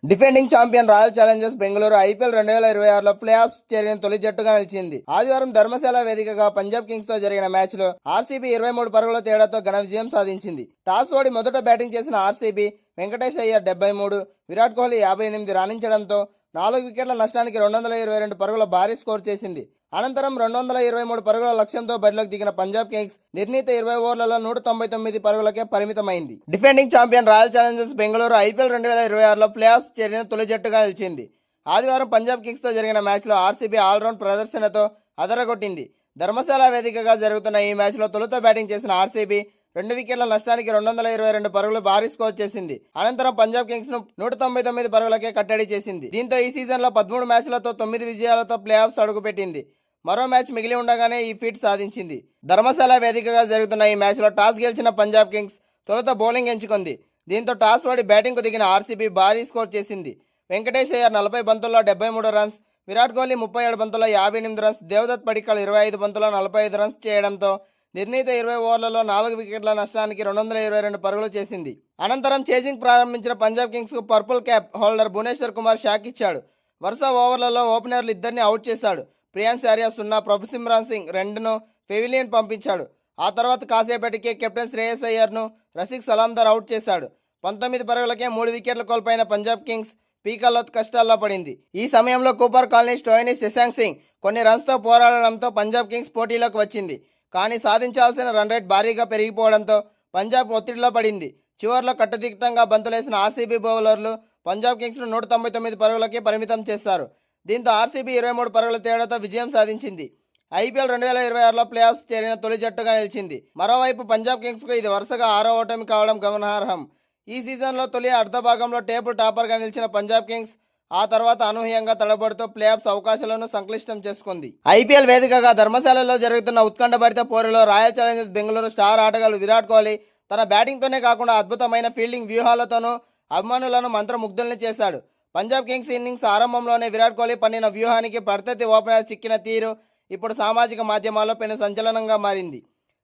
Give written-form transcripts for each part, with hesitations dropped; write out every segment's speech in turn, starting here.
Defending champion royal challengers Bengaluru IPL 2026లో play offs చేరిన తొలి జట్టుగా నిలిచింది. ఆదివారం ధర్మశాల వేదికగా పంజాబ్ కింగ్స్ తో జరిగిన మ్యాచ్ లో ఆర్సీబీ 23 పరుగుల తేడాతో ఘన విజయం సాధించింది. టాస్ ఓడి మొదట బ్యాటింగ్ చేసిన ఆర్సీబీ వెంకటేష్ అయ్యర్ 73, విరాట్ కోహ్లీ 58 రాణించడంతో 4 వికెట్ల నష్టానికి 222 పరుగుల భారీ స్కోర్ చేసింది. అనంతరం 223 పరుగుల లక్ష్యంతో బరిలోకి దిగిన పంజాబ్ కింగ్స్ నిర్ణీత 20 ఓవర్లలో 199 పరుగులకే పరిమితమైంది. Defending champion royal challengers Bengaluru IPL 2026లో ప్లే ఆఫ్స్ చేరిన తొలి జట్టుగా నిలిచింది. ఆదివారం పంజాబ్ కింగ్స్ తో జరిగిన మ్యాచ్లో ఆర్సీబీ ఆల్రౌండ్ ప్రదర్శనతో అదరగొట్టింది. ధర్మశాల వేదికగా జరుగుతున్న ఈ మ్యాచ్లో తొలుత బ్యాటింగ్ చేసిన ఆర్సీబీ 2 వికెట్ల నష్టానికి 222 పరుగులు భారీ స్కోర్ చేసింది. అనంతరం పంజాబ్ కింగ్స్ ను 199 పరుగులకే కట్టడి చేసింది. దీంతో ఈ సీజన్లో 13 మ్యాచ్లతో 9 విజయాలతో ప్లే ఆఫ్స్ అడుగుపెట్టింది. మరో మ్యాచ్ మిగిలి ఉండగానే ఈ ఫీట్ సాధించింది. ధర్మశాల వేదికగా జరుగుతున్న ఈ మ్యాచ్లో టాస్ గెలిచిన పంజాబ్ కింగ్స్ తొలుత బౌలింగ్ ఎంచుకుంది. దీంతో టాస్ ఓడి బ్యాటింగ్కు దిగిన ఆర్సీబీ భారీ స్కోర్ చేసింది. వెంకటేష్ అయ్యర్ 40 బంతుల్లో 73 రన్స్, విరాట్ కోహ్లీ 37 బంతుల్లో 58 రన్స్, దేవదత్ పడిక్కల్ 25 బంతుల్లో 45 రన్స్ చేయడంతో నిర్ణీత 20 ఓవర్లలో 4 వికెట్ల నష్టానికి 222 పరుగులు చేసింది. అనంతరం చేజింగ్ ప్రారంభించిన పంజాబ్ కింగ్స్ కు purple cap holder Bhuvneshwar Kumar shock ఇచ్చాడు. వరుస ఓవర్లలో ఓపెనర్లు ఇద్దరిని అవుట్ చేశాడు. ప్రియాన్స్ ఆర్య 0, ప్రభు సిమ్రాన్ సింగ్ 2ను పెవిలియన్ పంపించాడు. ఆ తర్వాత కాసేపటికే కెప్టెన్ శ్రేయస్ అయ్యర్ను రసిక్ సలాందర్ అవుట్ చేశాడు. 19 పరుగులకే 3 వికెట్లు కోల్పోయిన పంజాబ్ కింగ్స్ పీకల్లో కష్టాల్లో పడింది. ఈ సమయంలో కూపర్ కాలనీ స్టోయిని శశాంక్ సింగ్ కొన్ని రన్స్తో పోరాడడంతో పంజాబ్ కింగ్స్ పోటీలోకి వచ్చింది. కానీ సాధించాల్సిన రన్ రేట్ భారీగా పెరిగిపోవడంతో పంజాబ్ ఒత్తిడిలో పడింది. చివర్లో కట్టుదిట్టంగా బంతులేసిన ఆర్సీబీ బౌలర్లు పంజాబ్ కింగ్స్ను 199 పరుగులకే పరిమితం చేశారు. దీంతో ఆర్సీబీ 23 పరుగుల తేడాతో విజయం సాధించింది. ఐపీఎల్ 2026లో ప్లే ఆఫ్స్ చేరిన తొలి జట్టుగా నిలిచింది. మరోవైపు పంజాబ్ కింగ్స్కు ఇది వరుసగా 6వ ఓటమి కావడం గమనార్హం. ఈ సీజన్లో తొలి అర్ధభాగంలో టేబుల్ టాపర్గా నిలిచిన పంజాబ్ కింగ్స్ ఆ తర్వాత అనూహ్యంగా తడబడుతూ ప్లే ఆఫ్స్ అవకాశాలను సంక్లిష్టం చేసుకుంది. ఐపీఎల్ వేదికగా ధర్మశాలలో జరుగుతున్న ఉత్కంఠభరిత పోరులో రాయల్ ఛాలెంజర్స్ బెంగళూరు స్టార్ ఆటగాళ్లు విరాట్ కోహ్లీ తన బ్యాటింగ్తోనే కాకుండా అద్భుతమైన ఫీల్డింగ్ వ్యూహాలతోనూ అభిమానులను మంత్రముగ్ధుల్ని చేశాడు. పంజాబ్ కింగ్స్ ఇన్నింగ్స్ ఆరంభంలోనే విరాట్ కోహ్లీ పన్నిన వ్యూహానికి ప్రత్యర్థి ఓపెనర్ చిక్కిన తీరు ఇప్పుడు సామాజిక మాధ్యమాల్లో పెను సంచలనంగా మారింది.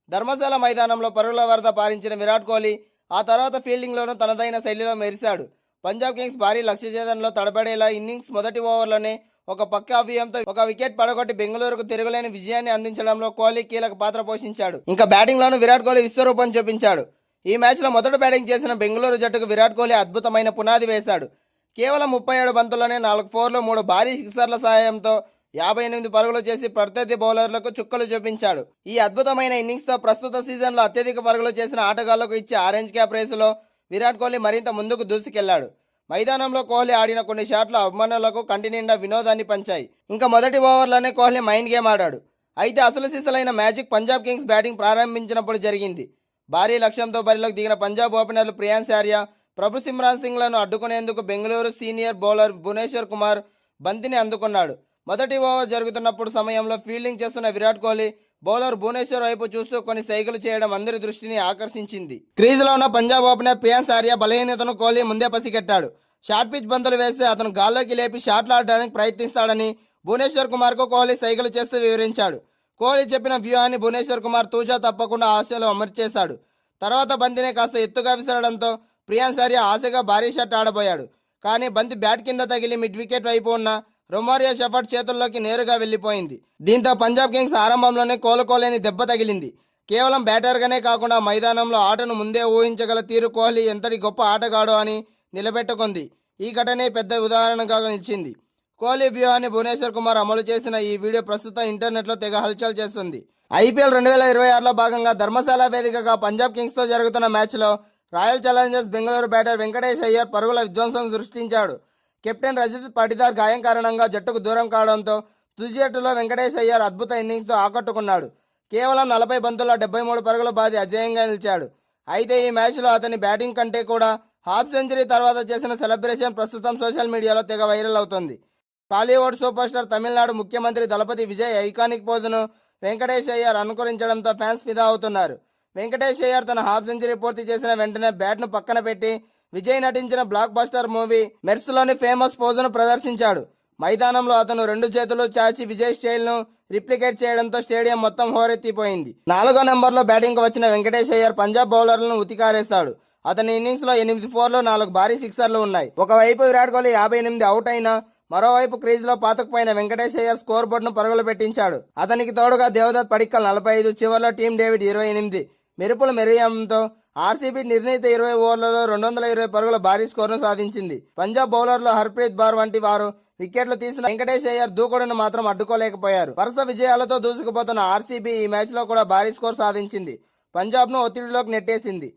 ధర్మశాల మైదానంలో పరుగుల వరద పారించిన విరాట్ కోహ్లీ ఆ తర్వాత ఫీల్డింగ్లోనూ తనదైన శైలిలో మెరిశాడు. పంజాబ్ కింగ్స్ భారీ లక్ష్యఛేదనలో తడబడేలా ఇన్నింగ్స్ మొదటి ఓవర్లోనే ఒక పక్క అవ్యయంతో ఒక వికెట్ పడగొట్టి బెంగళూరుకు తిరుగులేని విజయాన్ని అందించడంలో కోహ్లీ కీలక పాత్ర పోషించాడు. ఇంకా బ్యాటింగ్లోనూ విరాట్ కోహ్లీ విశ్వరూపం చూపించాడు. ఈ మ్యాచ్లో మొదట బ్యాటింగ్ చేసిన బెంగళూరు జట్టుకు విరాట్ కోహ్లీ అద్భుతమైన పునాది వేశాడు. కేవలం 37 బంతుల్లోనే 4 ఫోర్లు 3 భారీ సిక్సర్ల సాయంతో 58 పరుగులు చేసి ప్రత్యర్థి బౌలర్లకు చుక్కలు చూపించాడు. ఈ అద్భుతమైన ఇన్నింగ్స్తో ప్రస్తుత సీజన్లో అత్యధిక పరుగులు చేసిన ఆటగాళ్లకు ఇచ్చే ఆరెంజ్ క్యాప్ రేసులో విరాట్ కోహ్లీ మరింత ముందుకు దూసుకెళ్లాడు. మైదానంలో కోహ్లీ ఆడిన కొన్ని షాట్లు అభిమానులకు కంటి నిండా వినోదాన్ని పంచాయి. ఇంకా మొదటి ఓవర్లోనే కోహ్లీ మైండ్ గేమ్ ఆడాడు. అయితే అసలు సిసలైన మ్యాజిక్ పంజాబ్ కింగ్స్ బ్యాటింగ్ ప్రారంభించినప్పుడు జరిగింది. భారీ లక్ష్యంతో బరిలోకి దిగిన పంజాబ్ ఓపెనర్లు ప్రియాన్స్ ఆర్య, ప్రభు సిమ్రాన్ సింగ్లను అడ్డుకునేందుకు బెంగళూరు సీనియర్ బౌలర్ భువనేశ్వర్ కుమార్ బంతిని అందుకున్నాడు. మొదటి ఓవర్ జరుగుతున్నప్పుడు సమయంలో ఫీల్డింగ్ చేస్తున్న విరాట్ కోహ్లీ బౌలర్ భువనేశ్వర్ వైపు చూస్తూ కొన్ని సైకిల్ చేయడం అందరి దృష్టిని ఆకర్షించింది. క్రీజులో ఉన్న పంజాబ్ ఓపెనర్ ప్రియాన్స్ ఆర్య బలహీనతను కోహ్లీ ముందే పసిగట్టాడు. షార్ట్ పిచ్ బంతులు వేస్తే అతను గాల్లోకి లేపి షాట్లు ఆడడానికి ప్రయత్నిస్తాడని భువనేశ్వర్ కుమార్కు కోహ్లీ సైకిల్ చేస్తూ వివరించాడు. కోహ్లీ చెప్పిన వ్యూహాన్ని భువనేశ్వర్ కుమార్ తూచా తప్పకుండా ఆశలు అమర్చేశాడు. తర్వాత బంతిని కాస్త ఎత్తుగా విసరడంతో ప్రియాన్స్ ఆర్య ఆశగా భారీ షాట్ ఆడబోయాడు. కానీ బంతి బ్యాట్ కింద తగిలి మిడ్ వికెట్ వైపు ఉన్న రొమారియో షెఫర్డ్ చేతుల్లోకి నేరుగా వెళ్లిపోయింది. దీంతో పంజాబ్ కింగ్స్ ఆరంభంలోనే కోలుకోలేని దెబ్బ తగిలింది. కేవలం బ్యాటర్గానే కాకుండా మైదానంలో ఆటను ముందే ఊహించగల తీరు కోహ్లీ ఎంతటి గొప్ప ఆటగాడో అని నిలబెట్టుకుంది. ఈ ఘటనే పెద్ద ఉదాహరణగా నిలిచింది. కోహ్లీ వ్యూహాన్ని భువనేశ్వర్ కుమార్ అమలు చేసిన ఈ వీడియో ప్రస్తుతం ఇంటర్నెట్లో తెగ హల్చల్ చేస్తుంది. ఐపీఎల్ 2026లో భాగంగా ధర్మశాల వేదికగా పంజాబ్ కింగ్స్తో జరుగుతున్న మ్యాచ్లో royal challengers Bengaluru batter Venkatesh Iyer పరుగుల విధ్వంసం సృష్టించాడు. కెప్టెన్ రజత్ పటిదార్ గాయం కారణంగా జట్టుకు దూరం కావడంతో తుది జట్టులో వెంకటేష్ అయ్యర్ అద్భుత ఇన్నింగ్స్తో ఆకట్టుకున్నాడు. కేవలం 40 బంతుల్లో 73 పరుగులు బాది అజేయంగా నిలిచాడు. అయితే ఈ మ్యాచ్లో అతని బ్యాటింగ్ కంటే కూడా హాఫ్ సెంచరీ తర్వాత చేసిన సెలబ్రేషన్ ప్రస్తుతం సోషల్ మీడియాలో తెగ వైరల్ అవుతోంది. టాలీవుడ్ సూపర్ స్టార్ తమిళనాడు ముఖ్యమంత్రి దళపతి విజయ్ ఐకానిక్ పోజును వెంకటేష్ అయ్యర్ అనుకరించడంతో ఫ్యాన్స్ ఫిదా అవుతున్నారు. వెంకటేష్ అయ్యర్ తన హాఫ్ సెంచరీ పూర్తి చేసిన వెంటనే బ్యాట్ను పక్కన పెట్టి విజయ్ నటించిన బ్లాక్ బస్టర్ మూవీ మెర్స్లోని ఫేమస్ పోజును ప్రదర్శించాడు. మైదానంలో అతను 2 చేతులు చాచి విజయ్ స్టైల్ను రిప్లికేట్ చేయడంతో స్టేడియం మొత్తం హోరెత్తిపోయింది. 4వ నెంబర్లో బ్యాటింగ్కు వచ్చిన వెంకటేష్ అయ్యర్ పంజాబ్ బౌలర్లను ఉతికారేశాడు. అతని ఇన్నింగ్స్ లో 8 4లు 4 భారీ సిక్సర్లు ఉన్నాయి. ఒకవైపు విరాట్ కోహ్లీ 58 అవుట్ అయినా మరోవైపు క్రీజ్ లో పాతుకుపోయిన వెంకటేష్ అయ్యర్ స్కోర్ బోర్డును పరుగులు పెట్టించాడు. అతనికి తోడుగా దేవదత్ పడిక్కల్ 45, చివర్లో టీమ్ డేవిడ్ 28 మెరుపులు మెరియంతో ఆర్సీబీ నిర్ణీత 20 ఓవర్లలో 220 పరుగుల భారీ స్కోర్ను సాధించింది. పంజాబ్ బౌలర్లు హర్ప్రీత్ బార్ వంటి వారు వికెట్లు తీసిన వెంకటేష్ అయ్యర్ దూకుడును మాత్రం అడ్డుకోలేకపోయారు. వరుస విజయాలతో దూసుకుపోతున్న ఆర్సీబీ ఈ మ్యాచ్ లో కూడా భారీ స్కోర్ సాధించింది. పంజాబ్ ను ఒత్తిడిలోకి నెట్టేసింది.